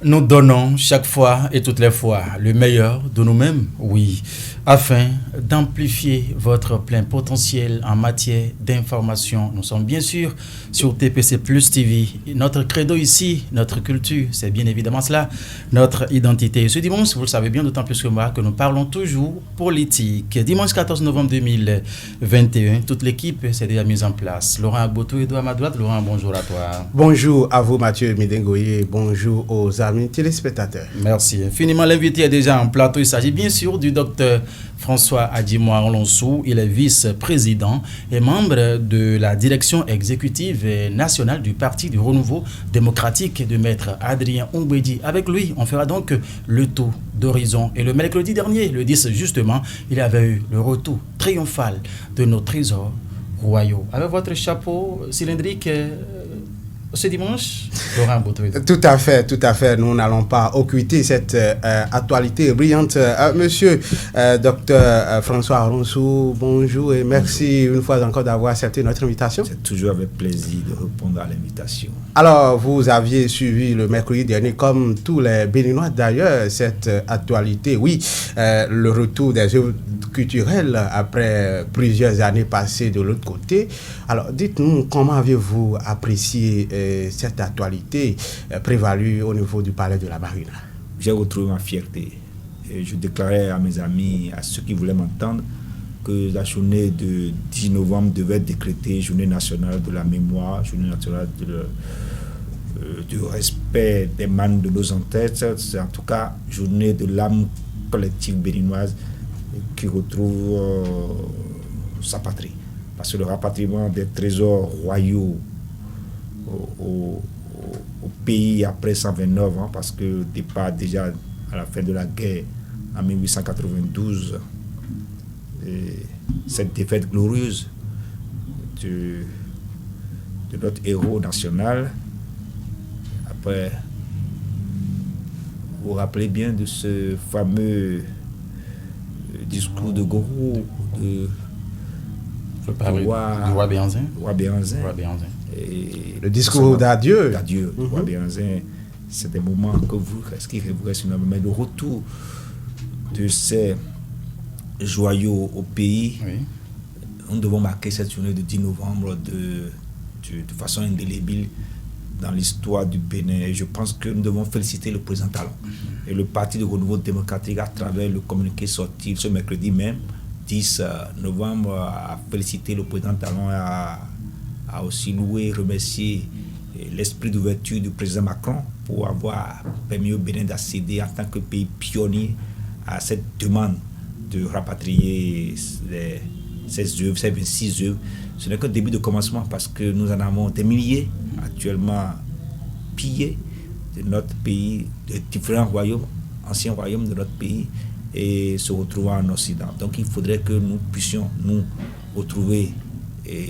Nous donnons chaque fois et toutes les fois le meilleur de nous-mêmes, oui, afin d'amplifier votre plein potentiel en matière d'information. Nous sommes bien sûr sur TPC Plus TV. Notre credo ici, notre culture, c'est bien évidemment cela, notre identité. Ce dimanche, vous le savez bien, d'autant plus que moi, que nous parlons toujours politique. Dimanche 14 novembre 2021, toute l'équipe s'est déjà mise en place. Laurent Agboto, Edouard à ma droite. Laurent, bonjour à toi. Bonjour à vous, Mathieu Midengoye. Bonjour aux amis téléspectateurs. Merci infiniment. L'invité est déjà en plateau. Il s'agit bien sûr du docteur François Adjimoa Onlonsou. Il est vice-président et membre de la direction exécutive nationale du Parti du Renouveau démocratique de Maître Adrien Oumbedi. Avec lui, on fera donc le tour d'horizon. Et le mercredi dernier, le 10 justement, il y avait eu le retour triomphal de nos trésors royaux. Avec votre chapeau cylindrique ce dimanche, Laurent Botoué. Tout à fait. Nous n'allons pas occulter cette actualité brillante. Monsieur docteur François Onlonsou, bonjour et merci une fois encore d'avoir accepté notre invitation. C'est toujours avec plaisir de répondre à l'invitation. Alors, vous aviez suivi le mercredi dernier, comme tous les Béninois d'ailleurs, cette actualité. Oui, le retour des œuvres culturelles après plusieurs années passées de l'autre côté. Alors, dites-nous, comment avez-vous apprécié cette actualité prévalue au niveau du palais de la Marina? J'ai retrouvé ma fierté. Et je déclarais à mes amis, à ceux qui voulaient m'entendre, que la journée de 10 novembre devait être décrétée journée nationale de la mémoire, journée nationale du respect des membres de nos ancêtres. C'est en tout cas journée de l'âme collective béninoise qui retrouve sa patrie. Parce que le rapatriement des trésors royaux au pays après 129 ans, parce que le départ déjà à la fin de la guerre en 1892, cette défaite glorieuse de notre héros national. Après, vous vous rappelez bien de ce fameux discours de Goro, du roi Béhanzin. Et le discours d'adieu. Roi Béhanzin, c'est des moments que vous restez, mais le retour de ces joyaux au pays, oui. Nous devons marquer cette journée de 10 novembre de façon indélébile dans l'histoire du Bénin. Et je pense que nous devons féliciter le président Talon et le Parti de Renouveau démocratique à travers le communiqué sorti ce mercredi même, 10 novembre, a félicité le président Talon et a aussi loué et remercié l'esprit d'ouverture du président Macron pour avoir permis au Bénin d'accéder en tant que pays pionnier à cette demande de rapatrier ces œuvres, ces 26 œuvres. Ce n'est qu'un début de commencement parce que nous en avons des milliers actuellement pillés de notre pays, de différents royaumes, anciens royaumes de notre pays, et se retrouvant en Occident. Donc il faudrait que nous puissions nous retrouver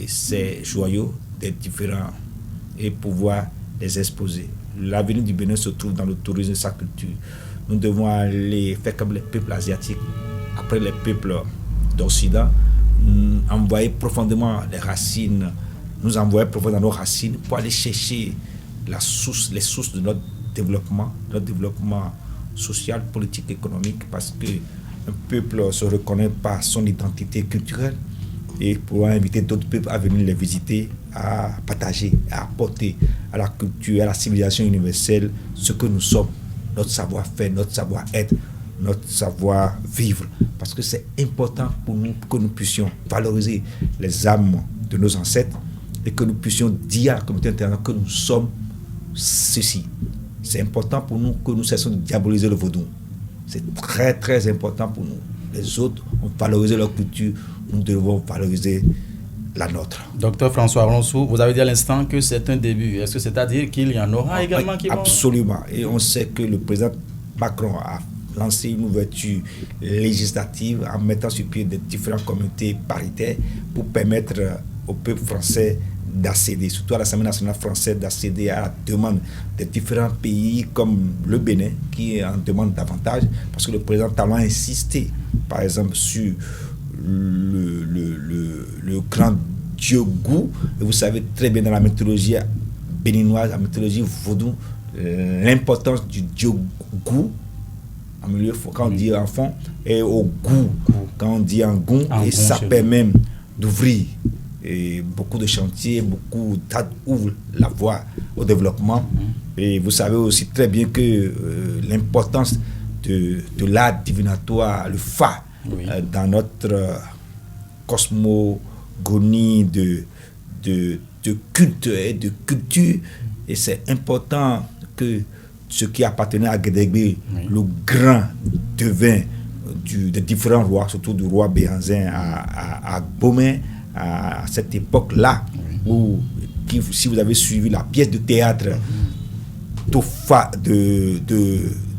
ces joyaux des différents et pouvoir les exposer. L'avenir du Bénin se trouve dans le tourisme et sa culture. Nous devons aller faire comme les peuples asiatiques, après les peuples d'Occident, envoyer profondément les racines, nous envoyer profondément nos racines pour aller chercher les sources de notre développement social, politique, économique, parce qu'un peuple se reconnaît par son identité culturelle et pouvoir inviter d'autres peuples à venir les visiter, à partager, à apporter à la culture, à la civilisation universelle ce que nous sommes, notre savoir-faire, notre savoir-être, notre savoir-vivre. Parce que c'est important pour nous que nous puissions valoriser les âmes de nos ancêtres et que nous puissions dire à la communauté internationale que nous sommes ceci. C'est important pour nous que nous cessions de diaboliser le vaudou. C'est très très important pour nous. Les autres ont valorisé leur culture, nous devons valoriser la nôtre. Docteur François Onlonsou, vous avez dit à l'instant que c'est un début. Est-ce que c'est-à-dire qu'il y en aura également qui vont... Absolument. Et on sait que le président Macron a lancé une ouverture législative en mettant sur pied des différentes communautés paritaires pour permettre au peuple français d'accéder, surtout à l'Assemblée nationale française, d'accéder à la demande des différents pays comme le Bénin, qui en demande davantage, parce que le président Talon a insisté, par exemple, sur le grand dieu Gou. Et vous savez très bien dans la mythologie béninoise, la mythologie vaudou, l'importance du dieu Gou, en milieu, quand on dit enfant, et au Gou, quand on dit en Gou, et ça permet même d'ouvrir beaucoup de chantiers, ça ouvre la voie au développement. Et vous savez aussi très bien que l'importance de l'art divinatoire, le Fa, dans notre cosmogonie de culte et de culture, et c'est important que ce qui appartenait à Guédégbé, le grand devin des différents rois, surtout du roi Béhanzin à Gbomé, à cette époque-là, où si vous avez suivi la pièce de théâtre Tofa de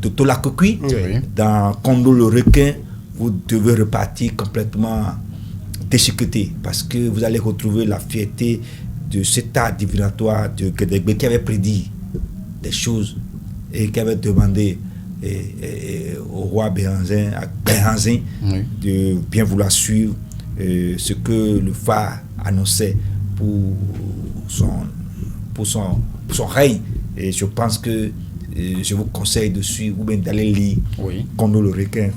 Tolakokui, dans Kondo le requin, vous devez repartir complètement déchiqueté, parce que vous allez retrouver la fierté de cet art divinatoire de Guédégbé qui avait prédit des choses et qui avait demandé au roi Béhanzin, de bien vouloir suivre ce que le Fa annonçait pour son règne. Et je pense que je vous conseille de suivre ou bien d'aller lire Kondo le requin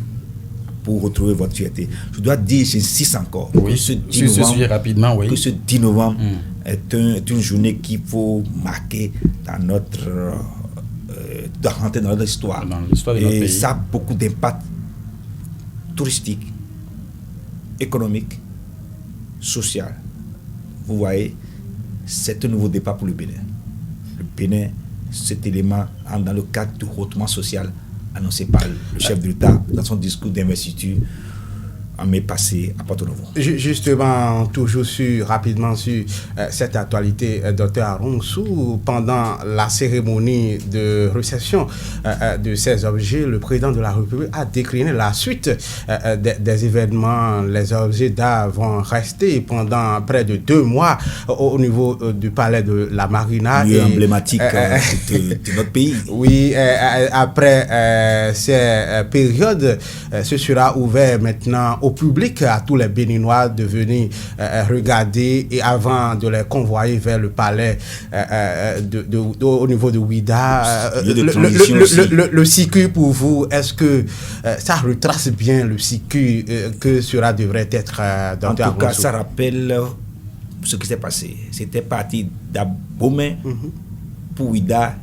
pour retrouver votre fierté. Je dois dire, j'insiste encore, que ce 10 novembre, est une journée qu'il faut marquer dans rentrer dans notre histoire. Dans l'histoire de notre pays. Ça a beaucoup d'impact touristique, économique, social. Vous voyez, c'est un nouveau départ pour le Bénin. Le Bénin, cet élément entre dans le cadre du hautement social annoncé par le chef de l'État dans son discours d'investiture en mai passé à Porto Novo. Justement, toujours rapidement sur cette actualité, Dr Aronsou, pendant la cérémonie de réception de ces objets, le président de la République a décliné la suite des événements. Les objets d'art vont rester pendant près de 2 mois au niveau du palais de la Marina. Lieu emblématique de notre pays. Oui, après ces périodes, ce sera ouvert maintenant au public, à tous les Béninois de venir regarder, et avant de les convoyer vers le palais au niveau de Ouida. Le circuit pour vous, est-ce que ça retrace bien le circuit que cela devrait être dans en tout cas, ça rappelle ce qui s'est passé. C'était parti d'Abomey pour Ouida,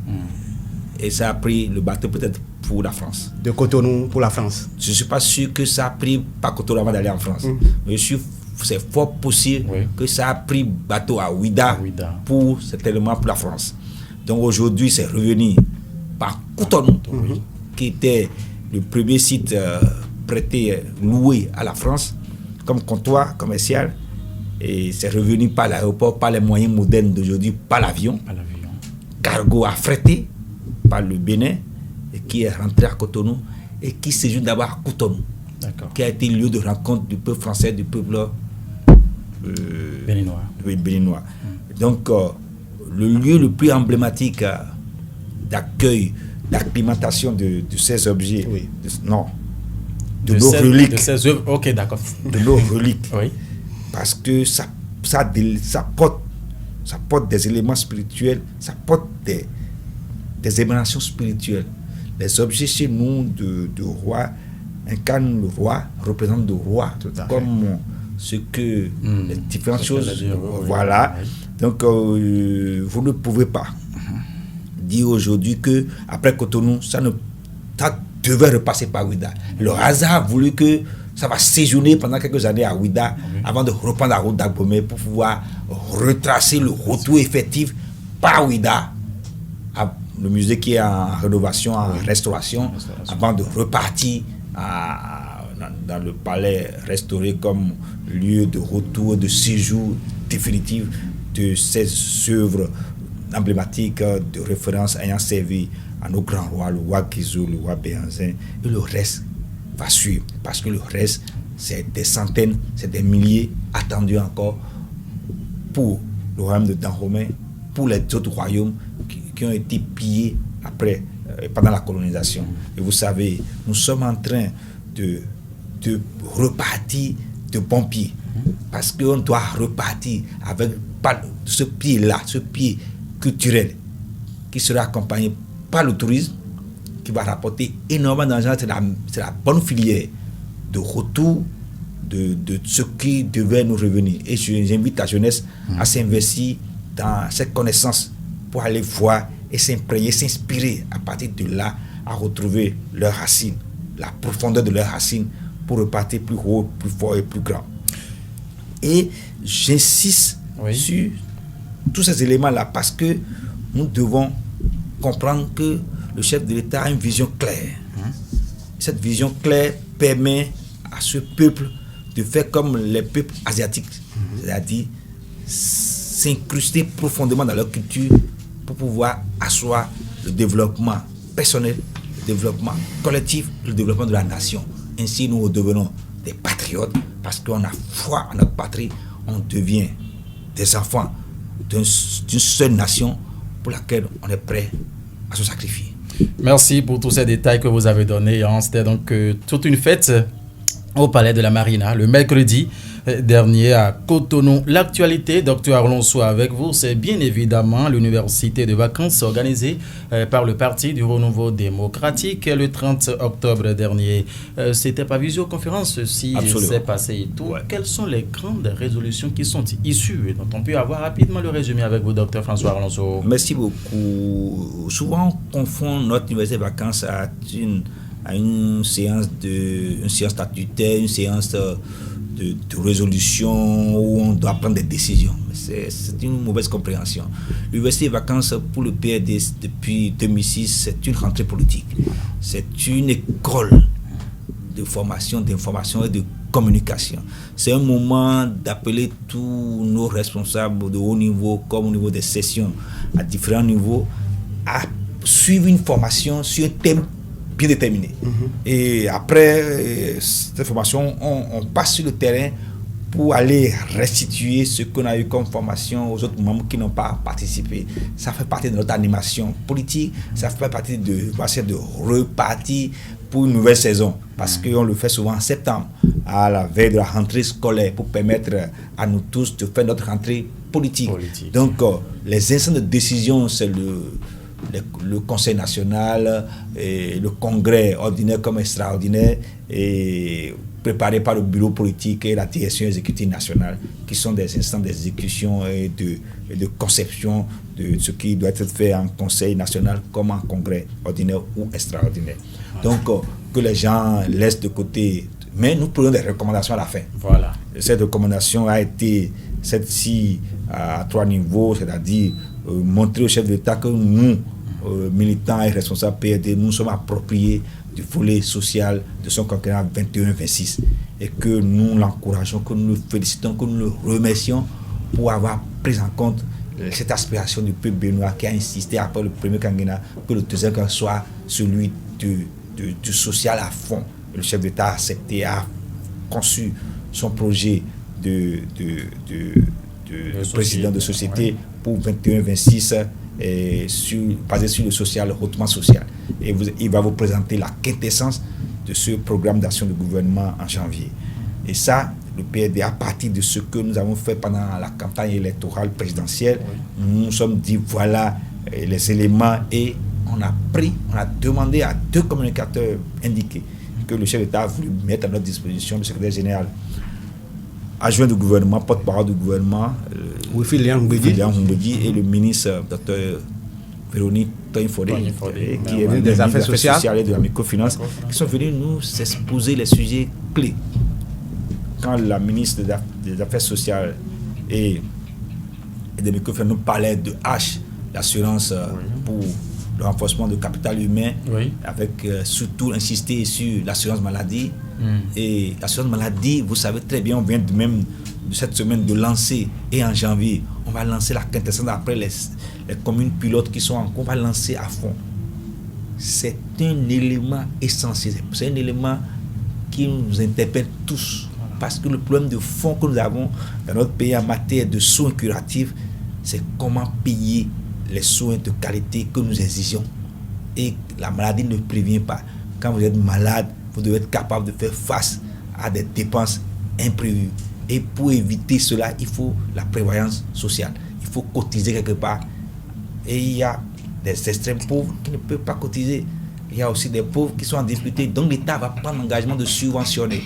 et ça a pris le bateau peut-être pour la France. De Cotonou pour la France. Je ne suis pas sûr que ça a pris pas Cotonou avant d'aller en France. Mais c'est fort possible que ça a pris bateau à Ouida certainement pour la France. Donc aujourd'hui, c'est revenu par Cotonou, qui était le premier site prêté, loué à la France, comme comptoir commercial. Et c'est revenu par l'aéroport, par les moyens modernes d'aujourd'hui, par l'avion. Cargo affrété par le Bénin, et qui est rentré à Cotonou et qui séjourne d'abord à Cotonou, qui a été lieu de rencontre du peuple français, du peuple béninois. Donc, le lieu le plus emblématique d'accueil, d'acclimatation de ces objets, de nos reliques. De ces œuvres, ok, d'accord. De nos reliques. Parce que ça porte des éléments spirituels, ça porte des émanations spirituelles. Les objets chez nous de roi incarnent le roi, représentent le roi, comme ce que les différentes choses. Voilà. Donc, vous ne pouvez pas dire aujourd'hui que après Cotonou, ça devait repasser par Ouida. Le hasard a voulu que ça va séjourner pendant quelques années à Ouida avant de reprendre la route d'Agbomey pour pouvoir retracer le retour effectif par Ouida. Le musée qui est en rénovation, en restauration, avant de repartir dans le palais restauré comme lieu de retour, de séjour définitif de ces œuvres emblématiques de référence ayant servi à nos grands rois, le roi Kizou, le roi Béhanzin, et le reste va suivre, parce que le reste, c'est des centaines, c'est des milliers attendus encore pour le royaume de Dahomey pour les autres royaumes qui ont été pillés après, pendant la colonisation. Et vous savez, nous sommes en train de repartir de bons pieds. Parce qu'on doit repartir avec ce pied-là, ce pied culturel, qui sera accompagné par le tourisme, qui va rapporter énormément d'argent. C'est la bonne filière de retour de ce qui devait nous revenir. Et j'invite la jeunesse à s'investir dans cette connaissance pour aller voir et s'imprégner, s'inspirer à partir de là, à retrouver leurs racines, la profondeur de leurs racines, pour repartir plus haut, plus fort et plus grand. Et j'insiste sur tous ces éléments-là parce que nous devons comprendre que le chef de l'État a une vision claire. Cette vision claire permet à ce peuple de faire comme les peuples asiatiques, c'est-à-dire s'incruster profondément dans leur culture pour pouvoir asseoir le développement personnel, le développement collectif, le développement de la nation. Ainsi, nous devenons des patriotes parce qu'on a foi en notre patrie, on devient des enfants d'une seule nation pour laquelle on est prêt à se sacrifier. Merci pour tous ces détails que vous avez donnés. C'était donc toute une fête au Palais de la Marina le mercredi dernier à Cotonou. L'actualité, Dr Arlon Soa avec vous, c'est bien évidemment l'université de vacances organisée par le Parti du Renouveau démocratique le 30 octobre dernier. C'était par visioconférence, si c'est passé et tout. Ouais. Quelles sont les grandes résolutions qui sont issues et dont on peut avoir rapidement le résumé avec vous, Dr François Arlon Soa? Merci beaucoup. Souvent, on confond notre université de vacances à une séance statutaire, une séance de résolution où on doit prendre des décisions. C'est une mauvaise compréhension. L'université des vacances pour le PRD depuis 2006, c'est une rentrée politique. C'est une école de formation, d'information et de communication. C'est un moment d'appeler tous nos responsables de haut niveau, comme au niveau des sessions à différents niveaux, à suivre une formation sur un thème bien déterminé. Et après cette formation, on passe sur le terrain pour aller restituer ce qu'on a eu comme formation aux autres membres qui n'ont pas participé. Ça fait partie de notre animation politique, ça fait partie de repartir pour une nouvelle saison, parce qu'on le fait souvent en septembre, à la veille de la rentrée scolaire, pour permettre à nous tous de faire notre rentrée politique. Donc, les instants de décision, c'est le Conseil national, et le congrès ordinaire comme extraordinaire, et préparé par le bureau politique et la direction exécutive nationale, qui sont des instants d'exécution et de conception de ce qui doit être fait en Conseil national comme en congrès ordinaire ou extraordinaire. Donc, que les gens laissent de côté, mais nous prenons des recommandations à la fin. Voilà. Cette recommandation a été celle-ci à 3 niveaux, c'est-à-dire montrer au chef de l'État que nous, militants et responsables PRD, nous sommes appropriés du volet social de son quinquennat 21-26 et que nous l'encourageons, que nous le félicitons, que nous le remercions pour avoir pris en compte cette aspiration du peuple béninois qui a insisté après le premier quinquennat que le deuxième quinquennat soit celui du social à fond. Le chef d'État a accepté, a conçu son projet de président de société pour 21-26 basé sur le social, hautement social. Et il va vous présenter la quintessence de ce programme d'action du gouvernement en janvier. Et ça, le PRD, à partir de ce que nous avons fait pendant la campagne électorale présidentielle, nous nous sommes dit voilà les éléments et on a demandé à 2 communicateurs indiqués que le chef d'État a voulu mettre à notre disposition, le secrétaire général adjoint du gouvernement, porte-parole du gouvernement, Wilfried Humbedi, et le ministre Dr Véronique Toyin-Fodé, qui est ministre des Affaires sociales et de la microfinance, qui sont venus nous exposer les sujets clés. Quand la ministre des Affaires sociales et des microfinances nous parlait de l'assurance pour le renforcement du capital humain, avec surtout insister sur l'assurance maladie. Et l'assurance maladie, vous savez très bien, on vient même de cette semaine de lancer, et en janvier, on va lancer la quintessence après les communes pilotes qui sont en cours, on va lancer à fond. C'est un élément essentiel, c'est un élément qui nous interpelle tous, parce que le problème de fond que nous avons dans notre pays en matière de soins curatifs, c'est comment payer les soins de qualité que nous exigeons. Et la maladie ne prévient pas. Quand vous êtes malade, vous devez être capable de faire face à des dépenses imprévues. Et pour éviter cela, il faut la prévoyance sociale. Il faut cotiser quelque part. Et il y a des extrêmes pauvres qui ne peuvent pas cotiser. Il y a aussi des pauvres qui sont en difficulté. Donc l'État va prendre l'engagement de subventionner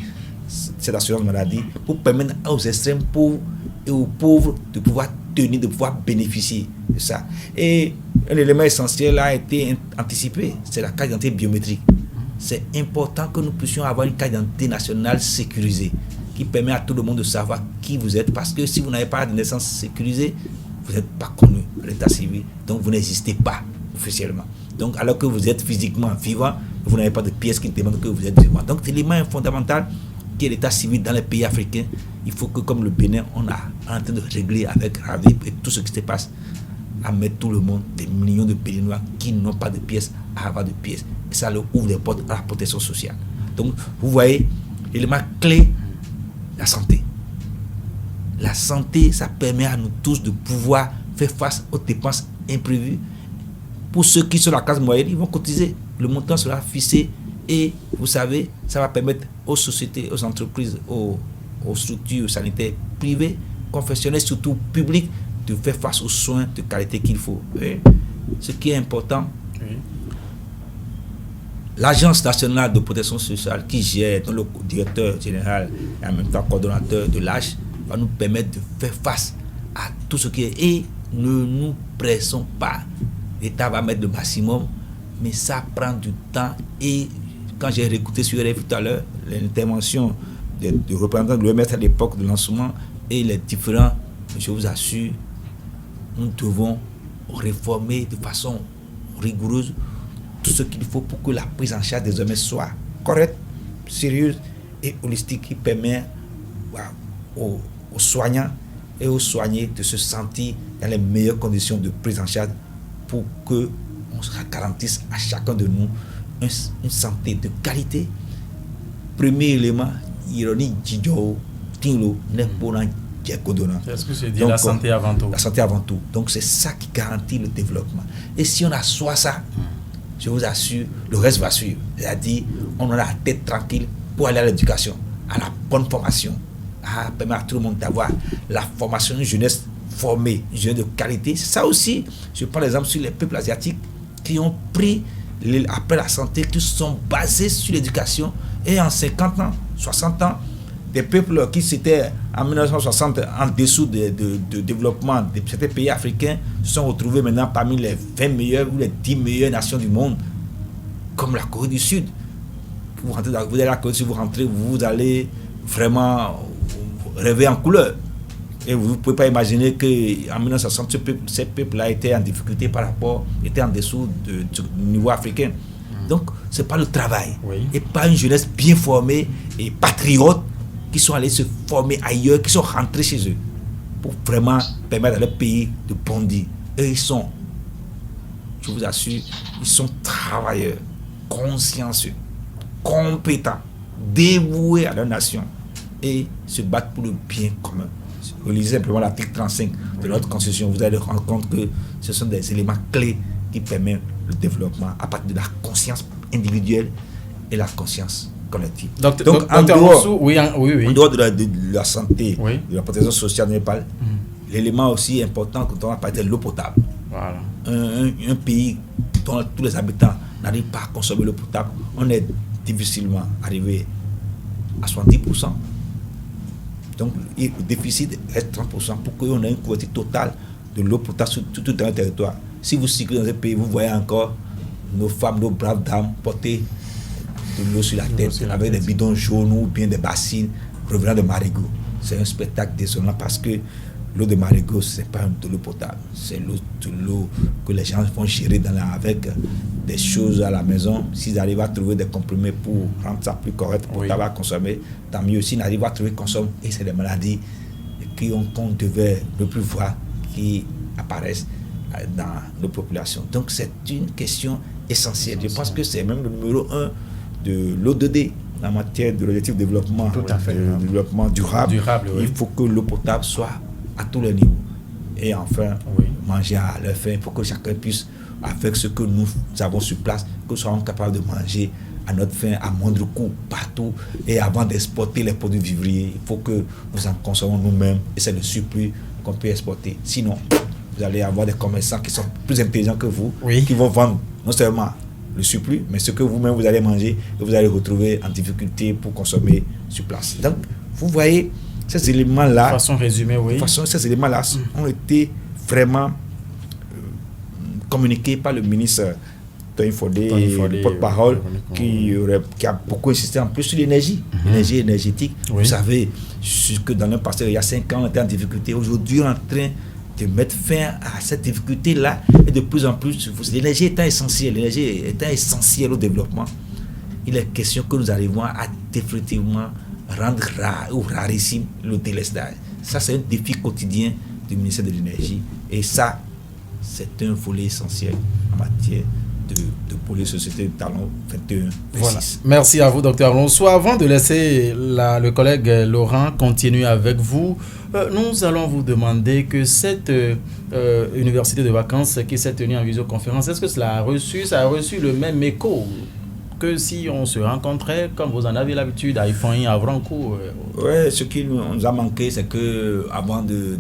cette assurance maladie pour permettre aux extrêmes pauvres et aux pauvres de pouvoir tenir, de pouvoir bénéficier de ça. Et un élément essentiel a été anticipé, c'est la carte d'identité biométrique. C'est important que nous puissions avoir une carte d'identité nationale sécurisée qui permet à tout le monde de savoir qui vous êtes, parce que si vous n'avez pas de naissance sécurisée, vous n'êtes pas connu à l'état civil, donc vous n'existez pas officiellement. Donc alors que vous êtes physiquement vivant, vous n'avez pas de pièces qui demandent que vous êtes vivant. Donc c'est l'élément fondamental qui est l'état civil dans les pays africains. Il faut que, comme le Bénin, on est en train de régler avec Ravi et tout ce qui se passe, à mettre tout le monde, des millions de Béninois qui n'ont pas de pièces, à avoir de pièces. Et ça leur ouvre des portes à la protection sociale. Donc, vous voyez, l'élément clé, la santé. La santé, ça permet à nous tous de pouvoir faire face aux dépenses imprévues. Pour ceux qui sont la classe moyenne, ils vont cotiser. Le montant sera fixé et, vous savez, ça va permettre aux sociétés, aux entreprises, aux structures sanitaires privées, confessionnelles, surtout publiques, de faire face aux soins de qualité qu'il faut. Et ce qui est important, l'Agence nationale de protection sociale qui gère, dont le directeur général et en même temps coordonnateur de l'AGE, va nous permettre de faire face à tout ce qui est. Et ne nous pressons pas. L'État va mettre le maximum, mais ça prend du temps. Et quand j'ai réécouté sur RFI tout à l'heure, l'intervention du représentant de l'OMS à l'époque de lancement et les différents, je vous assure, nous devons réformer de façon rigoureuse tout ce qu'il faut pour que la prise en charge des hommes soit correcte, sérieuse et holistique, qui permet aux soignants et aux soignés de se sentir dans les meilleures conditions de prise en charge pour que on garantisse à chacun de nous une santé de qualité. Premier élément, ironie Djidjo, Tinlo, Nepona, Djekodona. Est-ce que c'est dire la santé avant tout? La santé avant tout. Donc c'est ça qui garantit le développement. Et si on assoit ça, je vous assure, le reste va suivre. C'est-à-dire, on a la tête tranquille pour aller à l'éducation, à la bonne formation, à permettre à tout le monde d'avoir la formation, une jeunesse formée, une jeunesse de qualité. C'est ça aussi, je prends l'exemple sur les peuples asiatiques qui ont pris, après la santé, qui sont basés sur l'éducation. Et en 50 ans, 60 ans, des peuples qui s'étaient en 1960 en dessous de développement de certains pays africains se sont retrouvés maintenant parmi les 20 meilleures ou les 10 meilleures nations du monde, comme la Corée du Sud. Vous allez à la Corée du Sud, vous rentrez, vous allez vraiment rêver en couleur. Et vous ne pouvez pas imaginer qu'en 1960, ces peuples-là étaient en difficulté par rapport, étaient en dessous du niveau africain. Donc, ce n'est pas le travail. Oui. Et pas une jeunesse bien formée et patriote qui sont allés se former ailleurs, qui sont rentrés chez eux pour vraiment permettre à leur pays de bondir. Et ils sont, je vous assure, ils sont travailleurs, consciencieux, compétents, dévoués à leur nation et se battent pour le bien commun. Relisez simplement l'article 35 de notre Constitution, vous allez rendre compte que ce sont des éléments clés qui permettent le développement à partir de la conscience individuelle et la conscience collective. Donc en dehors de la santé, de la protection sociale de Népal, l'élément aussi important quand on va parler de l'eau potable. Voilà. Un pays dont tous les habitants n'arrivent pas à consommer l'eau potable, on est difficilement arrivé à 70%. Donc le déficit reste 30% pour qu'on ait une couverture totale de l'eau potable sur tout un territoire. Si vous circulez dans un pays, vous voyez encore nos femmes, nos braves dames porter de l'eau sur la tête avec des bidons jaunes ou bien des bassines revenant de Marigot. C'est un spectacle désolant parce que l'eau de Marigot, ce n'est pas de l'eau potable. C'est de l'eau que les gens vont gérer avec des choses à la maison. S'ils arrivent à trouver des comprimés pour rendre ça plus correct, pour avoir à consommer, tant mieux. S'ils n'arrivent à trouver, consommer. Et c'est des maladies qu'on devait ne plus voir qui apparaissent dans nos populations. Donc c'est une question essentielle. Je pense que c'est même le numéro 1 de l'ODD en matière de l'objectif de développement, développement durable. Il faut que l'eau potable soit à tous les niveaux. et enfin manger à leur faim pour que chacun puisse, avec ce que nous avons sur place, que nous soyons capables de manger à notre faim, à moindre coût, partout. Et avant d'exporter les produits vivriers, il faut que nous en consommons nous-mêmes et c'est le surplus qu'on peut exporter. Sinon, vous allez avoir des commerçants qui sont plus intelligents que vous, qui vont vendre non seulement le surplus, mais ce que vous-même vous allez manger et vous allez retrouver en difficulté pour consommer sur place. Donc, vous voyez, ces éléments-là, de façon résumée, ces éléments-là ont été vraiment communiqués par le ministre Tony Fodé, le porte-parole, qui a beaucoup insisté en plus sur l'énergie, l'énergie énergétique. Vous savez que dans le passé, il y a 5 ans, on était en difficulté. Aujourd'hui, on est en train de mettre fin à cette difficulté-là et de plus en plus, l'énergie étant essentielle au développement, il est question que nous arrivons à définitivement rendre rare ou rarissime le délestage. Ça, c'est un défi quotidien du ministère de l'Énergie et ça, c'est un volet essentiel en matière pour les sociétés de talent 21. Voilà. Merci à vous, Dr Alonso. Avant de laisser le collègue Laurent continuer avec vous, nous allons vous demander que cette université de vacances qui s'est tenue en visioconférence, est-ce que ça a reçu le même écho que si on se rencontrait, comme vous en avez l'habitude, à Ifonyi, à Vrancourt? Oui, ce qui nous a manqué, c'est que avant de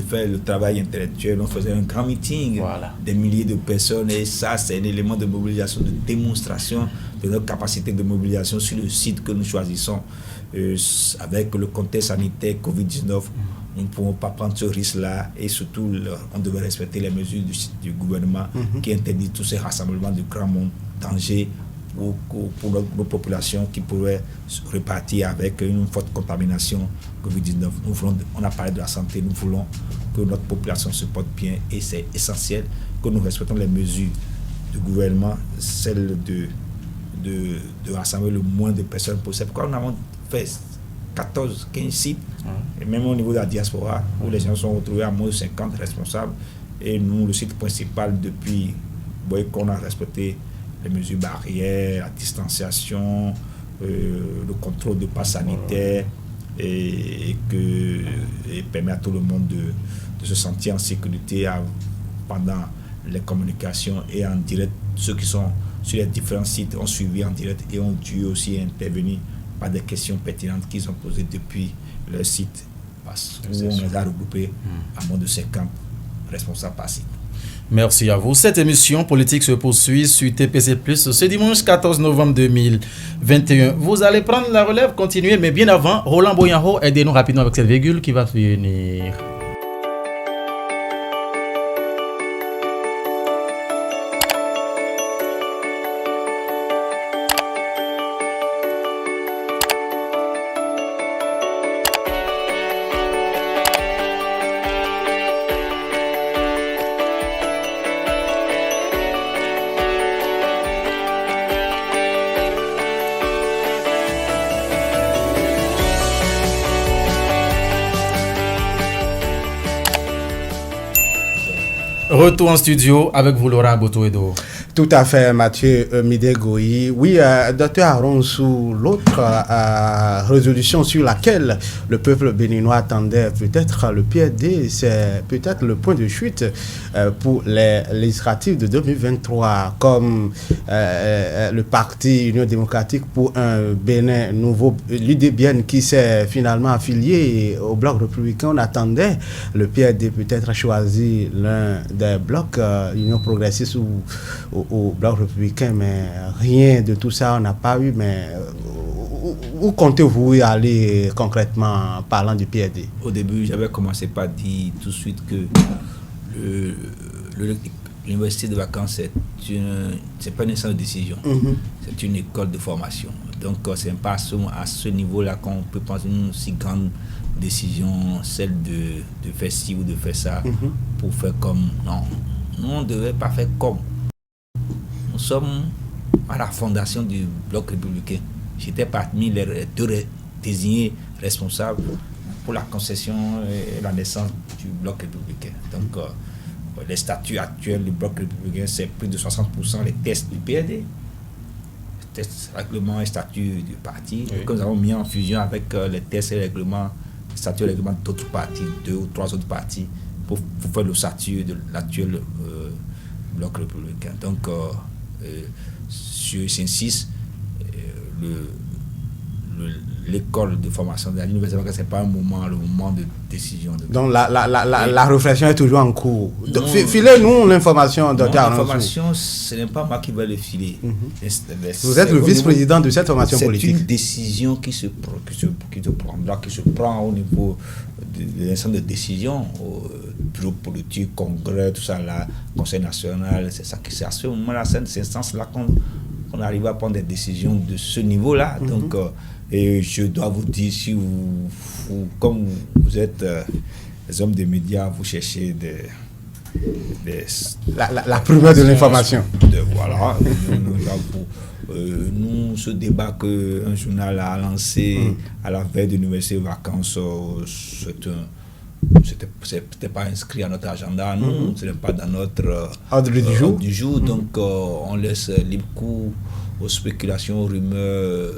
faire le travail intellectuel, on faisait un grand meeting, des milliers de personnes, et ça, c'est un élément de mobilisation, de démonstration de notre capacité de mobilisation sur le site que nous choisissons. Avec le contexte sanitaire Covid-19, nous ne pouvons pas prendre ce risque-là, et surtout, on devait respecter les mesures du gouvernement qui interdit tous ces rassemblements de grand monde, danger pour nos populations qui pourraient se repartir avec une forte contamination Covid-19. On a parlé de la santé, nous voulons que notre population se porte bien et c'est essentiel que nous respectons les mesures du gouvernement, celle de rassembler le moins de personnes possible. Pourquoi nous avons fait 14, 15 sites, et même au niveau de la diaspora, où les gens sont retrouvés à moins de 50 responsables, et nous, le site principal, depuis, vous voyez qu'on a respecté les mesures barrières, la distanciation, le contrôle de passe sanitaire et permet à tout le monde de se sentir en sécurité pendant les communications et en direct. Ceux qui sont sur les différents sites ont suivi en direct et ont dû aussi intervenir par des questions pertinentes qu'ils ont posées depuis leur site où on les a regroupés à moins de 50 responsables par site. Merci à vous. Cette émission politique se poursuit sur TPC+, ce dimanche 14 novembre 2021. Vous allez prendre la relève, continuer, mais bien avant, Roland Boyanho, aidez-nous rapidement avec cette virgule qui va venir. Retour en studio avec vous, Laurent Botoedo. Tout à fait, Mathieu Midegoyi. Oui, Dr Aron, sous l'autre résolution sur laquelle le peuple béninois attendait peut-être le PRD, c'est peut-être le point de chute pour les législatives de 2023, comme le parti Union démocratique pour un Bénin nouveau, l'UDBN qui s'est finalement affilié au bloc républicain. On attendait le PRD peut-être choisi l'un des blocs Union progressiste au bloc républicain, mais rien de tout ça on n'a pas eu. Mais où comptez-vous y aller concrètement parlant du PRD? Au début, j'avais commencé par dire tout de suite que l'université de vacances, c'est pas une instance de décision, c'est une école de formation. Donc c'est pas à ce niveau-là qu'on peut prendre une si grande décision, celle de faire ci ou de faire ça, pour faire comme. Non, nous on ne devait pas faire comme. Nous sommes à la fondation du bloc républicain. J'étais parmi les deux désignés responsables pour la concession et la naissance du bloc républicain. Donc, les statuts actuels du bloc républicain, c'est plus de 60% les tests du PRD. Tests, règlements et statuts du parti, que nous avons mis en fusion avec les tests et règlements, statuts et règlements d'autres partis, 2 ou 3 autres partis pour faire l'ossature de l'actuel bloc républicain. Donc, sur Saint-Cis, l'école de formation de l'université, ce n'est pas le moment de décision. Donc la réflexion est toujours en cours. Filez-nous l'information, Dr. Aronsou. L'information, ce n'est pas moi qui vais le filer. Vous êtes le vice-président de cette formation politique. C'est une décision qui se prend au niveau de l'instance de décision, au bureau politique, congrès, tout ça, là, conseil national. C'est ça qui c'est à ce moment-là, cette instance-là qu'on arrive à prendre des décisions de ce niveau-là. Donc, et je dois vous dire, si vous comme vous êtes les hommes des médias, vous cherchez la primeur de l'information. Voilà. Nous, ce débat qu'un journal a lancé à la veille de l'université vacances, c'était pas inscrit à notre agenda, non, ce n'est pas dans notre ordre du jour. Donc on laisse libre cours aux spéculations, aux rumeurs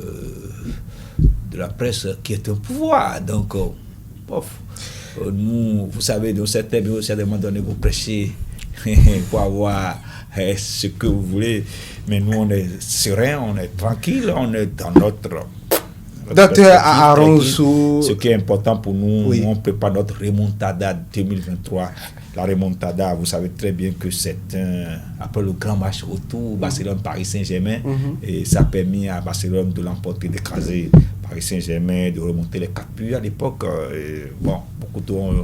de la presse qui est un pouvoir. Donc, nous, vous savez, dans certains bureaux, à un moment donné, vous prêchez pour avoir ce que vous voulez. Mais nous, on est serein, on est tranquille, on est dans notre Dr. Aronsou. Ce qui est important pour nous, on prépare notre remontada 2023. La remontada, vous savez très bien que c'est après le grand match autour, Barcelone-Paris Saint-Germain, et ça a permis à Barcelone de l'emporter, d'écraser Paris Saint-Germain, de remonter les 4 buts à l'époque. Beaucoup d'eau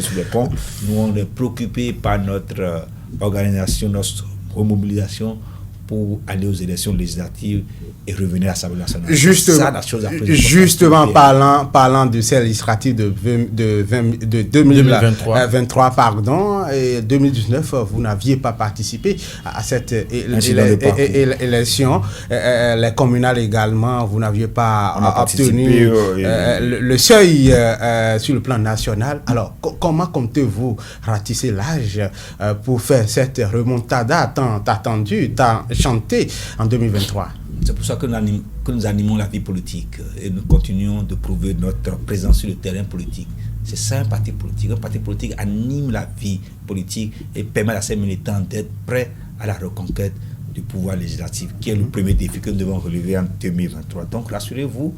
sur les ponts. Nous, on est préoccupés par notre organisation, notre remobilisation pour aller aux élections législatives et revenir à l'Assemblée nationale. Justement parlant de ces législatives de 2023, pardon, et 2019, vous n'aviez pas participé à cette élection. Les communales également, vous n'aviez pas obtenu le seuil sur le plan national. Alors, comment comptez-vous ratisser l'âge pour faire cette remontada tant attendue, tant chantée en 2023? C'est pour ça que nous animons la vie politique et nous continuons de prouver notre présence sur le terrain politique. C'est ça un parti politique. Un parti politique anime la vie politique et permet à ses militants d'être prêts à la reconquête du pouvoir législatif, qui est le premier défi que nous devons relever en 2023. Donc rassurez-vous,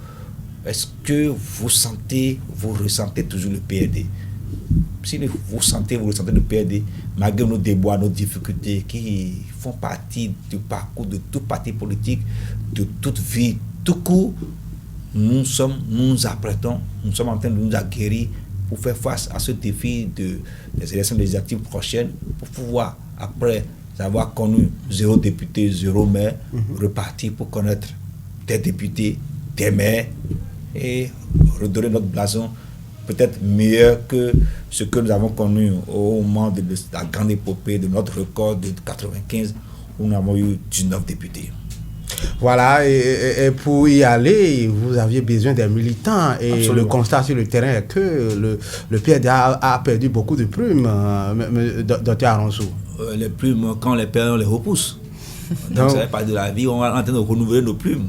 est-ce que vous ressentez toujours le PRD? Si vous ressentez le PRD, malgré nos déboires, nos difficultés qui font partie du parcours de tout parti politique, de toute vie, tout court, nous nous apprêtons, nous sommes en train de nous aguerrir pour faire face à ce défi des élections législatives prochaines, pour pouvoir, après avoir connu 0 député, 0 maire, repartir pour connaître des députés, des maires et redonner notre blason peut-être meilleur que ce que nous avons connu au moment de la grande épopée de notre record de 95 où nous avons eu 19 députés. Voilà, et pour y aller, vous aviez besoin des militants et absolument. Le constat sur le terrain est que le PRD a perdu beaucoup de plumes, Dr. Aronsou. Les plumes, quand on les perd, on les repousse. Donc, ça n'est pas de la vie, on est en train de renouveler nos plumes.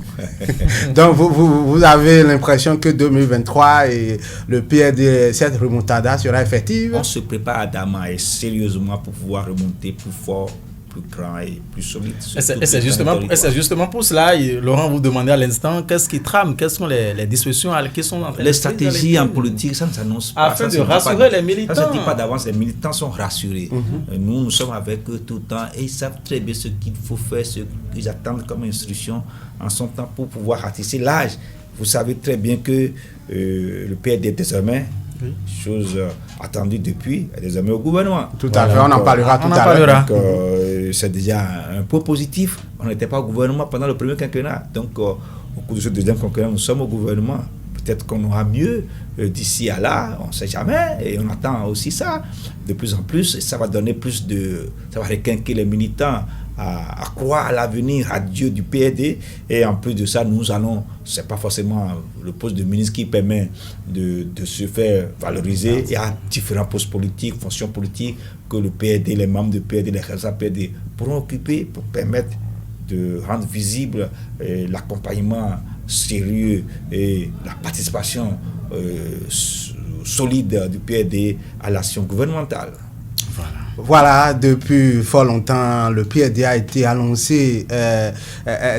Donc, vous avez l'impression que 2023 et le PRD, cette remontada sera effective? On se prépare ardemment et sérieusement pour pouvoir remonter plus fort, plus grand et plus solide. C'est justement pour cela, Laurent vous demandait à l'instant, qu'est-ce qui trame, quelles sont les discussions qui sont en train les stratégies en politique, ça ne s'annonce pas. Afin de rassurer les militants. Ça ne se dit pas d'avance, les militants sont rassurés. Nous sommes avec eux tout le temps et ils savent très bien ce qu'il faut faire, ce qu'ils attendent comme instruction en son temps pour pouvoir ratisser l'âge. Vous savez très bien que le PRD désormais, chose attendue depuis, est désormais au gouvernement. Tout à fait, on en parlera tout à l'heure. C'est déjà un point positif. On n'était pas au gouvernement pendant le premier quinquennat. Donc, au cours de ce deuxième quinquennat, nous sommes au gouvernement. Peut-être qu'on aura mieux d'ici à là, on ne sait jamais. Et on attend aussi ça de plus en plus. Et ça va donner plus de... Ça va requinquer les militants à croire à l'avenir, à Dieu du PRD. Et en plus de ça, nous allons... C'est pas forcément le poste de ministre qui permet de se faire valoriser. Il y a différents postes politiques, fonctions politiques que le PRD, les membres du PRD, les responsables PRD pourront occuper pour permettre de rendre visible l'accompagnement sérieux et la participation solide du PRD à l'action gouvernementale. Voilà, depuis fort longtemps, le PRD a été annoncé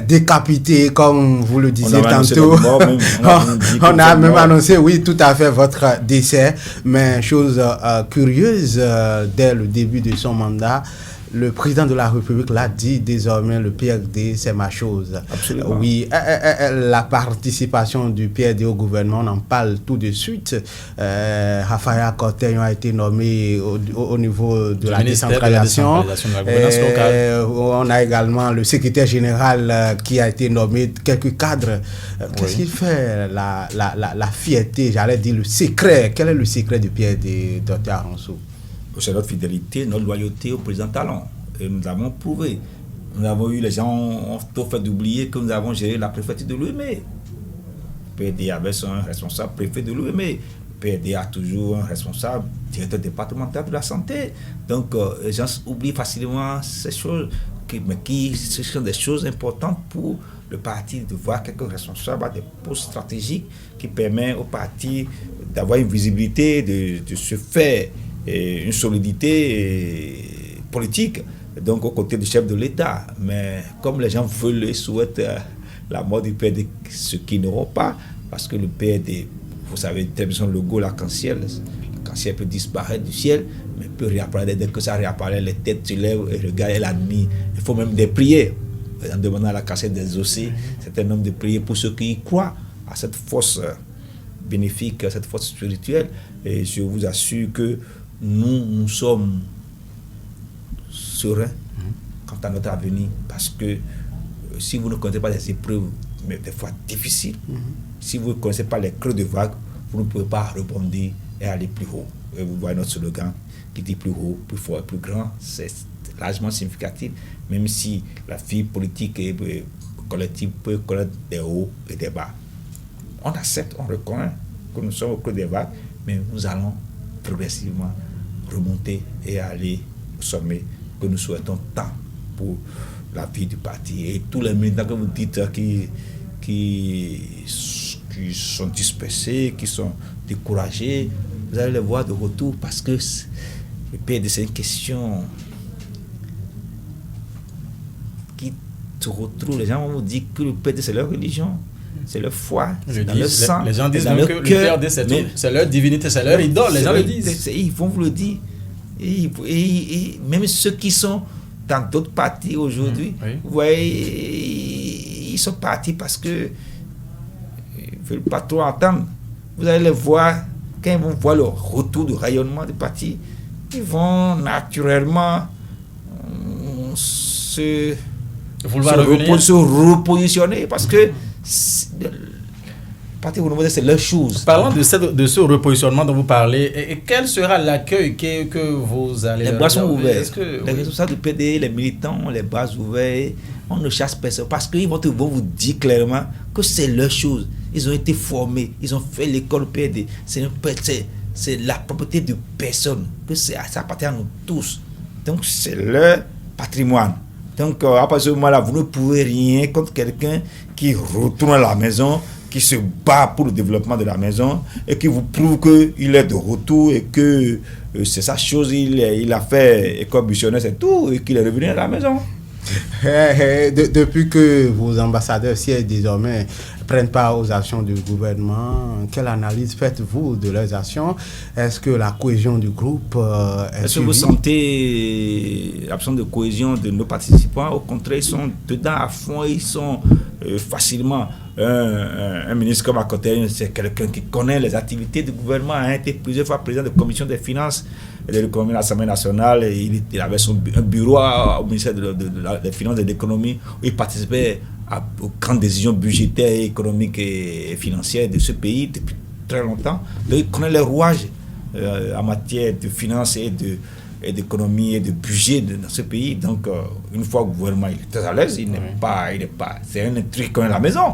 décapité, comme vous le disiez tantôt. On a même annoncé, oui, tout à fait, votre décès. Mais chose curieuse, dès le début de son mandat, le président de la République l'a dit, désormais le PRD c'est ma chose. Absolument. Oui, la participation du PRD au gouvernement, on en parle tout de suite. Raphaël Corteillon a été nommé au niveau de la décentralisation. On a également le secrétaire général qui a été nommé, quelques cadres. Qu'est-ce qui fait la fierté, j'allais dire le secret? Quel est le secret du PRD, Dr Aronsou? C'est notre fidélité, notre loyauté au président Talon. Et nous avons prouvé. Nous avons eu, les gens ont tout fait d'oublier que nous avons géré la préfecture de l'Ouémé. Le PRD avait son responsable préfet de l'Ouémé. Le PRD a toujours un responsable directeur départemental de la santé. Donc, les gens oublient facilement ces choses, ce sont des choses importantes pour le parti, de voir quelques responsables à des postes stratégiques qui permettent au parti d'avoir une visibilité, de se faire une solidité politique, donc aux côtés du chef de l'État. Mais comme les gens veulent et souhaitent la mort du PRD, ce qu'ils n'auront pas, parce que le PRD, vous savez, très bien son logo, l'arc-en-ciel. L'arc-en-ciel peut disparaître du ciel, mais peut réapparaître. Dès que ça réapparaît, les têtes se lèvent et regardent et l'admirent. Il faut même des prières, en demandant à la cassette des osseilles, c'est un nombre de prières pour ceux qui y croient à cette force bénéfique, à cette force spirituelle. Et je vous assure que nous sommes sereins quant à notre avenir, parce que si vous ne connaissez pas les épreuves, mais des fois difficiles, si vous ne connaissez pas les creux de vague, vous ne pouvez pas rebondir et aller plus haut. Et vous voyez notre slogan qui dit plus haut, plus fort et plus grand, c'est largement significatif, même si la vie politique et collective peut connaître des hauts et des bas. On accepte, on reconnaît que nous sommes au creux des vagues, mais nous allons progressivement remonter et aller au sommet que nous souhaitons tant pour la vie du parti. Et tous les militants que vous dites qui sont dispersés, qui sont découragés, vous allez les voir de retour, parce que le PRD, c'est une question qui se retrouve. Les gens vont vous dire que le PRD, c'est leur religion, c'est leur foi, c'est dans leur sang. Les gens disent même que le PRD, c'est leur divinité, c'est leur idole, les gens le disent. Ils vont vous le dire. Et même ceux qui sont dans d'autres partis aujourd'hui, vous voyez, ils sont partis parce que ils ne veulent pas trop entendre. Vous allez les voir, quand ils vont voir le retour du rayonnement du parti, ils vont naturellement se repositionner, parce que parti renouvelé, c'est leur chose. Parlant de ce repositionnement dont vous parlez, et quel sera l'accueil que vous allez... Les bras sont ouverts. Les responsables du PD, les militants ont les bras ouverts. On ne chasse personne, parce qu'ils vont vous dire clairement que c'est leur chose. Ils ont été formés, ils ont fait l'école PD. C'est la propriété de personne, que ça appartient à nous tous. Donc c'est leur patrimoine. Donc à partir de ce moment-là, vous ne pouvez rien contre quelqu'un qui retourne à la maison, qui se bat pour le développement de la maison et qui vous prouve qu'il est de retour et que c'est sa chose, il a fait école missionnaire, c'est tout, et qu'il est revenu à la maison. Depuis que vos ambassadeurs siègent désormais, prennent part aux actions du gouvernement, quelle analyse faites-vous de leurs actions? Est-ce que la cohésion du groupe est-ce que vous sentez l'absence de cohésion de nos participants? Au contraire, ils sont dedans à fond, ils sont facilement... Un ministre comme Akoté, c'est quelqu'un qui connaît les activités du gouvernement, a été plusieurs fois président de la commission des finances et de l'économie de l'Assemblée nationale. Il avait un bureau au ministère des finances et de l'économie où il participait aux grandes décisions budgétaires, économiques et financières de ce pays depuis très longtemps. Donc il connaît les rouages en matière de finances et d'économie et de budget dans ce pays. Donc une fois au gouvernement, il est très à l'aise, il n'est pas, c'est un truc comme la maison.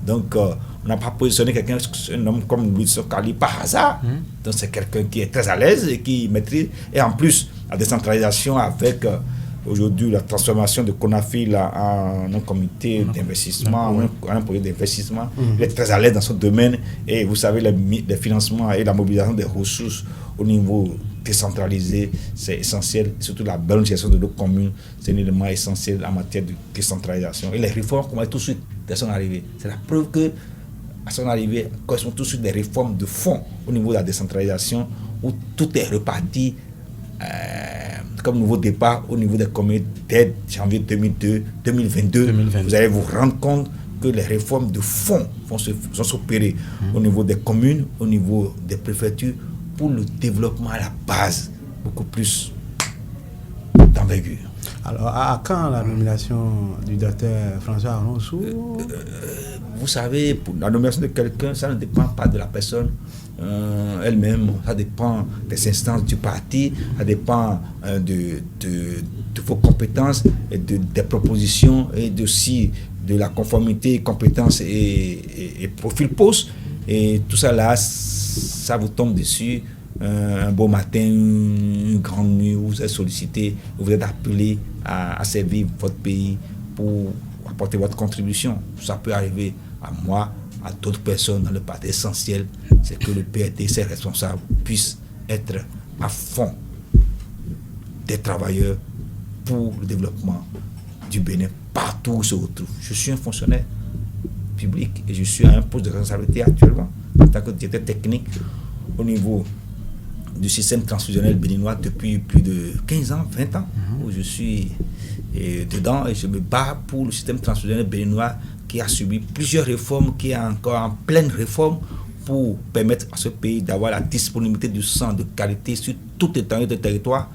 Donc, on n'a pas positionné quelqu'un, un homme comme Louis Sokali par hasard. Donc, c'est quelqu'un qui est très à l'aise et qui maîtrise. Et en plus, la décentralisation avec aujourd'hui la transformation de Conafil en un comité d'investissement, un projet d'investissement. Il est très à l'aise dans ce domaine et vous savez, les financements et la mobilisation des ressources au niveau décentralisé, c'est essentiel. Surtout la bonne gestion de nos communes, c'est un élément essentiel en matière de décentralisation. Et les réformes, comment tout de suite, dès son arrivée, c'est la preuve que à son arrivée, correspond tout de suite des réformes de fond au niveau de la décentralisation, où tout est reparti comme nouveau départ au niveau des communes dès janvier 2022. Vous allez vous rendre compte que les réformes de fond vont s'opérer au niveau des communes, au niveau des préfectures, pour le développement à la base, beaucoup plus d'envergure. Alors, à quand la nomination du docteur François Aronsou? Vous savez, pour la nomination de quelqu'un, ça ne dépend pas de la personne elle-même, ça dépend des instances du parti, ça dépend de vos compétences, et des propositions, et aussi de la conformité, compétences et profil poste. Et tout ça là, ça vous tombe dessus un beau matin, une grande nuit, vous êtes sollicité, vous êtes appelé à servir votre pays pour apporter votre contribution. Ça peut arriver à moi, à d'autres personnes dans le parti. Essentiel, c'est que le PRD, ses responsables, puissent être à fond des travailleurs pour le développement du Bénin partout où ils se retrouvent. Je suis un fonctionnaire public et je suis à un poste de responsabilité actuellement en tant que directeur technique au niveau du système transfusionnel béninois depuis plus de 15 ans, 20 ans, où je suis dedans et je me bats pour le système transfusionnel béninois qui a subi plusieurs réformes, qui est encore en pleine réforme pour permettre à ce pays d'avoir la disponibilité du sang de qualité sur toute l'étendue du territoire,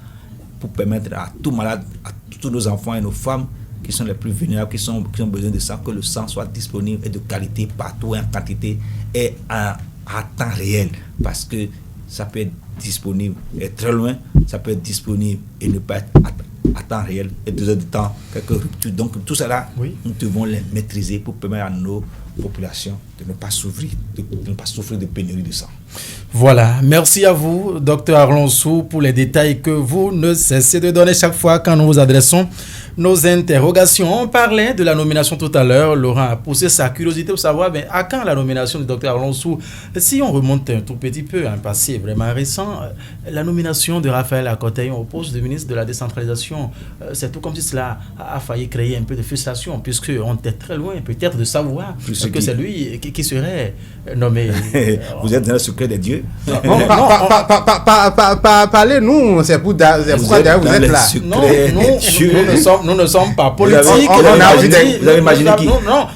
pour permettre à tout malade, à tous nos enfants et nos femmes qui sont les plus vulnérables, qui ont besoin de sang, que le sang soit disponible et de qualité partout, en quantité et à temps réel, parce que ça peut être disponible et très loin, ça peut être disponible et ne pas être à temps réel et 2 heures de temps, quelques ruptures. Donc tout cela, nous devons les maîtriser pour permettre à nos populations de ne pas souffrir de pénurie de sang. Voilà, merci à vous, Dr Aronsou, pour les détails que vous ne cessez de donner chaque fois quand nous vous adressons nos interrogations. On parlait de la nomination tout à l'heure. Laurent a poussé sa curiosité pour savoir à quand la nomination du Dr Aronsou. Si on remonte un tout petit peu, un passé vraiment récent, la nomination de Raphaël Akotayon au poste de ministre de la décentralisation, c'est tout comme si cela a failli créer un peu de frustration, puisqu'on était très loin peut-être de savoir que c'est lui qui serait nommé. Vous êtes dans le secret des dieux. Parlez-nous, c'est pourquoi d'ailleurs vous êtes là. Nous ne sommes pas politiques. Vous avez imaginé qui? Non,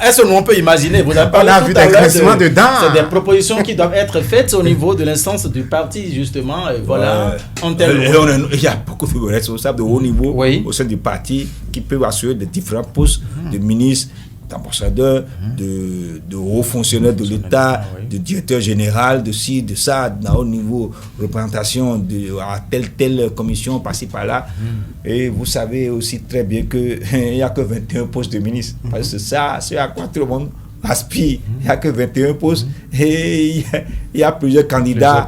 est-ce que nous on peut imaginer? Vous avez parlé tout à l'heure c'est des propositions qui doivent être faites au niveau de l'instance du parti, justement. Voilà. Il y a beaucoup de responsables de haut niveau au sein du parti qui peuvent assurer des différents postes de ministre, d'ambassadeur, de hauts fonctionnaires de l'État, de directeur général, de ci, de ça, d'un haut niveau, représentation à telle commission, par-ci, par-là. Et vous savez aussi très bien qu'il n'y a que 21 postes de ministre. Parce que ça, c'est à quoi tout le monde aspire. Il n'y a que 21 postes. Et il y a plusieurs candidats,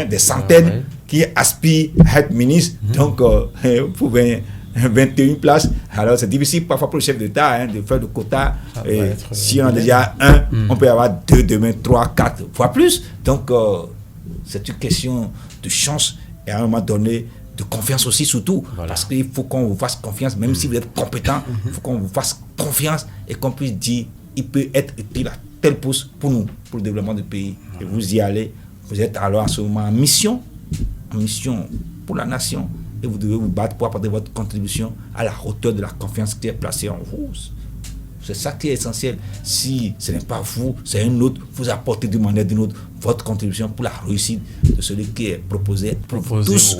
des centaines qui aspirent à être ministre. Donc, vous pouvez 21 places, alors c'est difficile parfois pour le chef d'État de faire le quota. Si on a déjà un, on peut avoir 2, demain 3, 4 fois plus. Donc c'est une question de chance et à un moment donné de confiance aussi, surtout parce qu'il faut qu'on vous fasse confiance, même si vous êtes compétent, il faut qu'on vous fasse confiance et qu'on puisse dire il peut être utile à tel poste pour nous, pour le développement du pays. Et vous y allez, vous êtes alors en ce moment en mission pour la nation. Et vous devez vous battre pour apporter votre contribution à la hauteur de la confiance qui est placée en vous. C'est ça qui est essentiel. Si ce n'est pas vous, c'est un autre, vous apportez d'une manière ou d'une autre votre contribution pour la réussite de celui qui est proposé pour tous,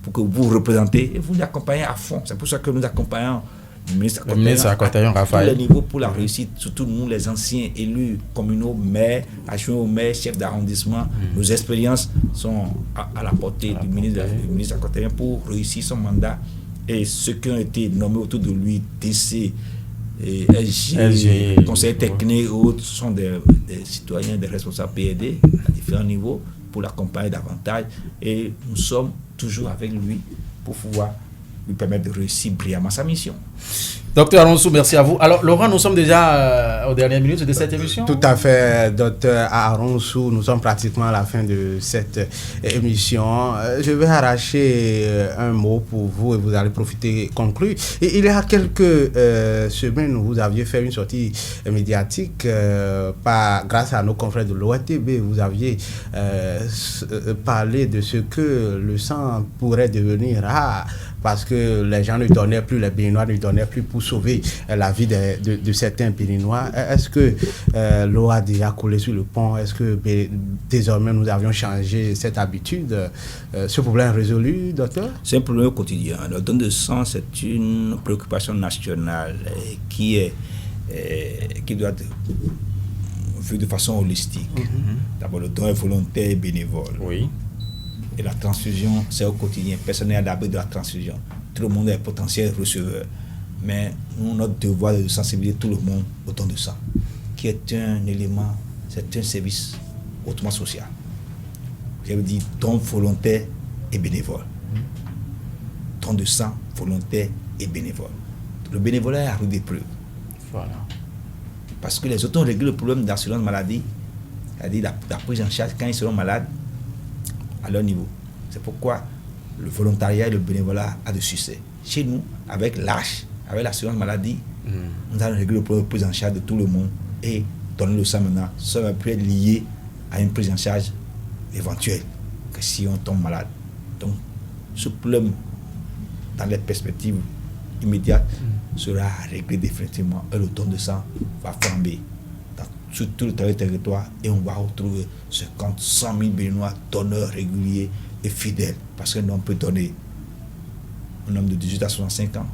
pour que vous représentez et vous l'accompagnez à fond. C'est pour ça que nous accompagnons le ministre Akotayon Raphaël à tous les niveaux pour la réussite, surtout nous les anciens élus communaux, maires, adjoints au maire, chefs d'arrondissement. Nos expériences sont à la portée du ministre Akotayon pour réussir son mandat. Et ceux qui ont été nommés autour de lui, DC, SG, conseillers techniques et autres, sont des citoyens, des responsables PRD à différents niveaux pour l'accompagner davantage. Et nous sommes toujours avec lui pour pouvoir lui permettre de réussir brillamment sa mission. Docteur Aronsou, merci à vous. Alors, Laurent, nous sommes déjà aux dernières minutes de cette émission. Tout à fait, docteur Aronsou. Nous sommes pratiquement à la fin de cette émission. Je vais arracher un mot pour vous et vous allez profiter, conclure. Et il y a quelques semaines, vous aviez fait une sortie médiatique grâce à nos confrères de l'OATB. Vous aviez parlé de ce que le sang pourrait devenir rare parce que les gens ne donnaient plus, les Béninois ne donnaient plus pour sauver la vie de certains Béninois. Est-ce que l'eau a déjà coulé sur le pont? Est-ce que désormais nous avions changé cette habitude? Ce problème est résolu, docteur? C'est un problème quotidien. Le don de sang, c'est une préoccupation nationale qui doit être vue de façon holistique. D'abord, le don est volontaire et bénévole. Oui. Et la transfusion, c'est au quotidien. Personne n'est à l'abri de la transfusion. Tout le monde est potentiel receveur. Mais nous, notre devoir est de sensibiliser tout le monde au don de sang, qui est un élément, c'est un service hautement social. Je veux dire don volontaire et bénévole. Don de sang volontaire et bénévole. Le bénévolat est à rude épreuve. Voilà. Parce que les autres ont réglé le problème d'assurance maladie, c'est-à-dire la prise en charge quand ils seront malades à leur niveau. C'est pourquoi le volontariat et le bénévolat a de succès. Chez nous, avec l'âge, avec l'assurance maladie, nous allons régler le problème de prise en charge de tout le monde et donner le sang maintenant. Ça va plus être lié à une prise en charge éventuelle que si on tombe malade. Donc, ce problème, dans les perspectives immédiates, sera réglé définitivement et le don de sang va flamber sur tout le territoire et on va retrouver 50, 100 000 Béninois donneurs réguliers et fidèles. Parce qu'un homme peut donner, un homme de 18 à 65 ans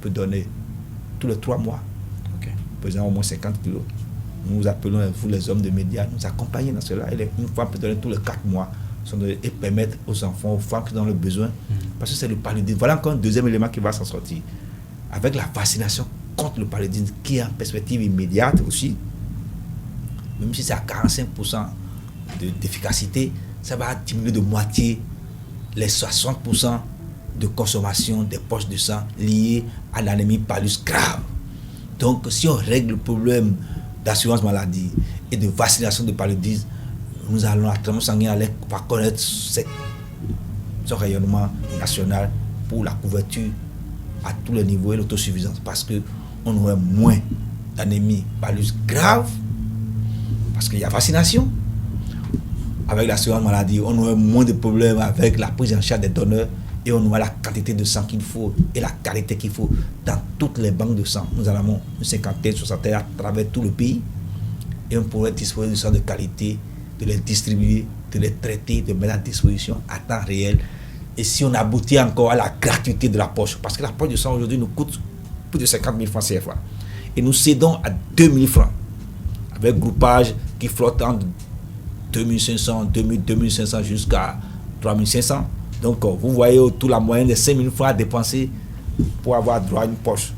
peut donner tous les 3 mois, pesant au moins 50 kilos. Nous vous appelons, vous les hommes de médias, nous accompagner dans cela. Et une femme peut donner tous les 4 mois et permettre aux enfants, aux femmes qui ont le besoin. Parce que c'est le paludisme. Voilà encore un deuxième élément qui va s'en sortir. Avec la vaccination contre le paludisme qui est en perspective immédiate aussi, même si c'est à 45% d'efficacité, ça va diminuer de moitié les 60% de consommation des poches de sang liées à l'anémie paludisme grave. Donc, si on règle le problème d'assurance maladie et de vaccination de paludisme, nous allons, la transfusion sanguine va connaître son rayonnement national pour la couverture à tous les niveaux et l'autosuffisance, parce qu'on aurait moins d'anémie paludisme grave, parce qu'il y a vaccination. Avec l'assurance maladie, on aurait moins de problèmes avec la prise en charge des donneurs et on aura la quantité de sang qu'il faut et la qualité qu'il faut dans toutes les banques de sang. Nous avons une cinquantaine, soixantaine à travers tout le pays et on pourrait disposer de sang de qualité, de les distribuer, de les traiter, de mettre à disposition à temps réel. Et si on aboutit encore à la gratuité de la poche, parce que la poche de sang aujourd'hui nous coûte plus de 50 000 francs CFA et nous cédons à 2 000 francs avec groupage qui flotte entre 2500, 2500 jusqu'à 3500. Donc vous voyez autour la moyenne de 5 000 francs à dépenser pour avoir droit à une poche.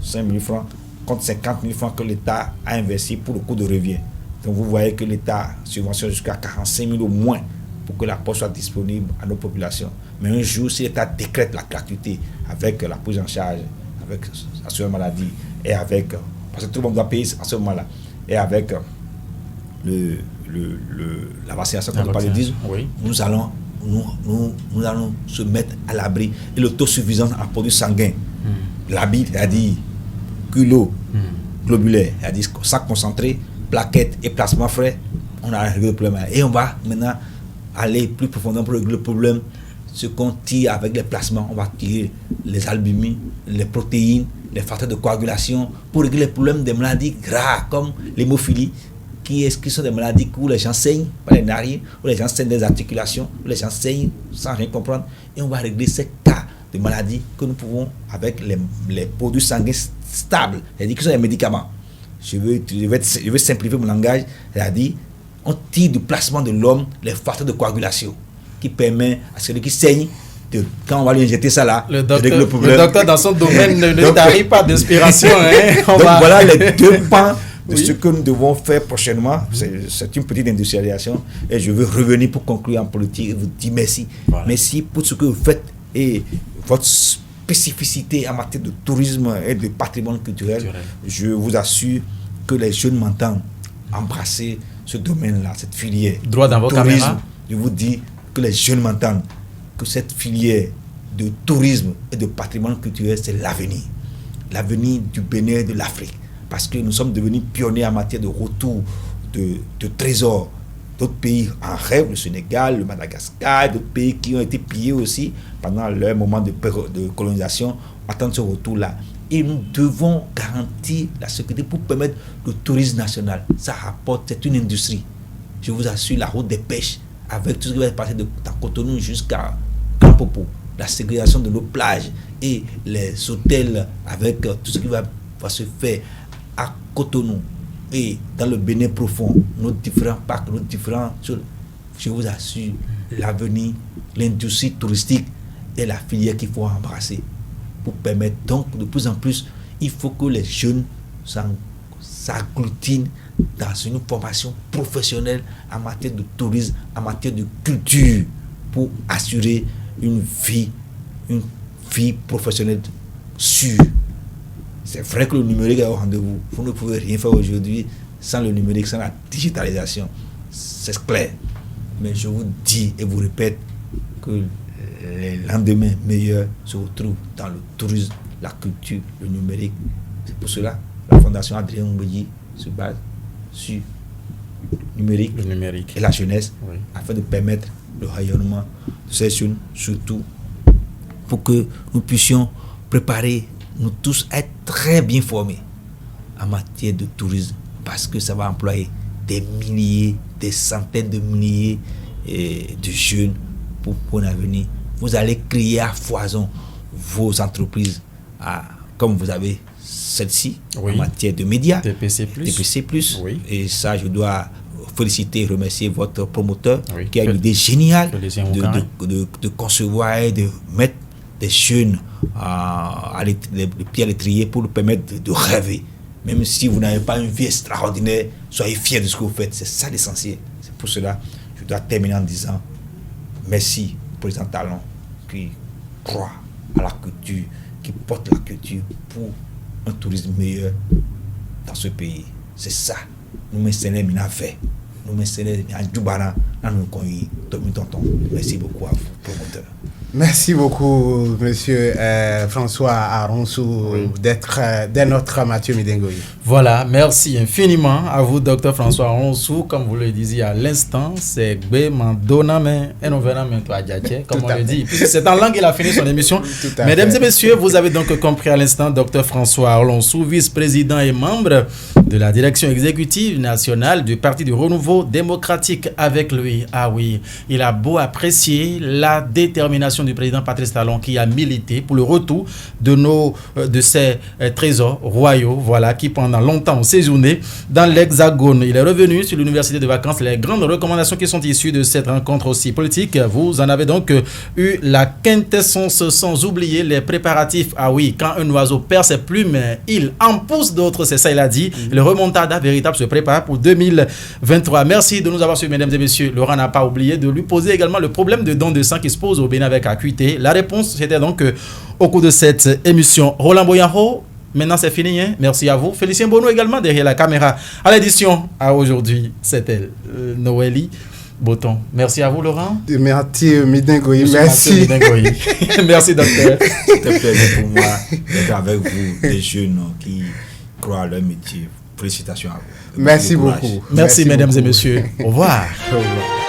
5 000 francs contre 50 000 francs que l'État a investi pour le coût de revient. Donc vous voyez que l'État subventionne jusqu'à 45 000 au moins pour que la poche soit disponible à nos populations. Mais un jour, si l'État décrète la gratuité avec la prise en charge, avec l'assurance maladie et avec, parce que tout le monde doit payer à ce moment-là, et avec la vaccination contre le paludisme, oui. Nous allons se mettre à l'abri et l'autosuffisance en produits sanguins. L'habit, c'est-à-dire culot, globulaire, c'est-à-dire sang concentré, plaquettes et plasma frais, on a réglé le problème. Et on va maintenant aller plus profondément pour régler le problème. Ce qu'on tire avec les plasmas, on va tirer les albumines, les protéines, les facteurs de coagulation pour régler les problèmes des maladies graves comme l'hémophilie, qui sont des maladies où les gens saignent par les narines, où les gens saignent des articulations, où les gens saignent sans rien comprendre. Et on va régler ces cas de maladies que nous pouvons avec les produits sanguins stables, c'est-à-dire qui sont des médicaments. Je veux simplifier mon langage, c'est-à-dire on tire du plasma de l'homme les facteurs de coagulation qui permet à celui qui saigne, quand on va lui injecter ça là, le docteur dans son domaine ne tarit pas d'inspiration. Donc voilà les deux pans de ce que nous devons faire prochainement. C'est une petite industrialisation et je veux revenir pour conclure en politique et vous dire merci. Voilà. Merci pour ce que vous faites et votre spécificités en matière de tourisme et de patrimoine culturel, je vous assure que les jeunes m'entendent embrasser ce domaine-là, cette filière. Droit dans vos caméras. Je vous dis que les jeunes m'entendent que cette filière de tourisme et de patrimoine culturel, c'est l'avenir du Bénin et de l'Afrique. Parce que nous sommes devenus pionniers en matière de retour de trésors. D'autres pays en rêvent, le Sénégal, le Madagascar, d'autres pays qui ont été pillés aussi pendant leur moment de colonisation, attendent ce retour-là. Et nous devons garantir la sécurité pour permettre le tourisme national. Ça rapporte, c'est une industrie. Je vous assure, la route des pêches, avec tout ce qui va se passer de Cotonou jusqu'à Campopo, la ségrégation de nos plages et les hôtels avec tout ce qui va se faire à Cotonou et dans le Bénin profond, nos différents parcs, nos différents choses, je vous assure, l'avenir, l'industrie touristique est la filière qu'il faut embrasser pour permettre. Donc, de plus en plus, il faut que les jeunes s'agglutinent dans une formation professionnelle en matière de tourisme, en matière de culture, pour assurer une vie professionnelle sûre. C'est vrai que le numérique est au rendez-vous. Vous ne pouvez rien faire aujourd'hui sans le numérique, sans la digitalisation. C'est clair. Mais je vous dis et vous répète que les lendemains meilleurs se retrouvent dans le tourisme, la culture, le numérique. C'est pour cela que la Fondation Adrien Mbouyi se base sur le numérique et la jeunesse, afin de permettre le rayonnement de ces jeunes, surtout pour que nous puissions préparer, nous tous, être très bien formés en matière de tourisme, parce que ça va employer des milliers, des centaines de milliers de jeunes pour un avenir. Vous allez créer à foison vos entreprises, comme vous avez celle-ci, en matière de médias, TPC+. Oui. Et ça, je dois féliciter et remercier votre promoteur qui a eu l'idée géniale de concevoir et de mettre des jeunes les pieds à l'étrier pour nous permettre de rêver. Même si vous n'avez pas une vie extraordinaire, soyez fiers de ce que vous faites. C'est ça l'essentiel. C'est pour cela que je dois terminer en disant merci, président Talon, qui croit à la culture, qui porte la culture pour un tourisme meilleur dans ce pays. C'est ça. Nous mentionner mina fait. Nous mentionner à Djoubara, nous connu tonton. Merci beaucoup à vous, promoteur. Merci beaucoup, monsieur François Aronsou, d'être notre Mathieu Midengoyi. Voilà, merci infiniment à vous, docteur François Aronsou. Comme vous le disiez à l'instant, c'est Gbe Mandoname et non vename toi Djatché, comme on le dit. Puisque c'est en langue, il a fini son émission. Mesdames et messieurs, vous avez donc compris à l'instant, docteur François Aronsou, vice-président et membre de la direction exécutive nationale du Parti du Renouveau démocratique. Avec lui, il a beau apprécier la détermination du président Patrice Talon, qui a milité pour le retour de ces trésors royaux, qui pendant longtemps ont séjourné dans l'Hexagone. Il est revenu sur l'université de vacances. Les grandes recommandations qui sont issues de cette rencontre aussi politique, vous en avez donc eu la quintessence, sans oublier les préparatifs. Quand un oiseau perd ses plumes, il en pousse d'autres, c'est ça il a dit. Le remontada véritable se prépare pour 2023. Merci de nous avoir suivis, mesdames et messieurs. Laurent n'a pas oublié de lui poser également le problème de don de sang qui se pose au Bénin avec Acuité. La réponse, c'était donc au cours de cette émission. Roland Boyanho, maintenant c'est fini. Merci à vous. Félicien Bono également derrière la caméra. À l'édition, aujourd'hui, c'était Noélie Boton. Merci à vous, Laurent. Merci, Midengoyi. Merci. Merci, docteur. C'était un plaisir pour moi d'être avec vous, des jeunes qui croient à leur métier. Félicitations à vous. Merci beaucoup. Merci, mesdames et messieurs. Au revoir. Au revoir.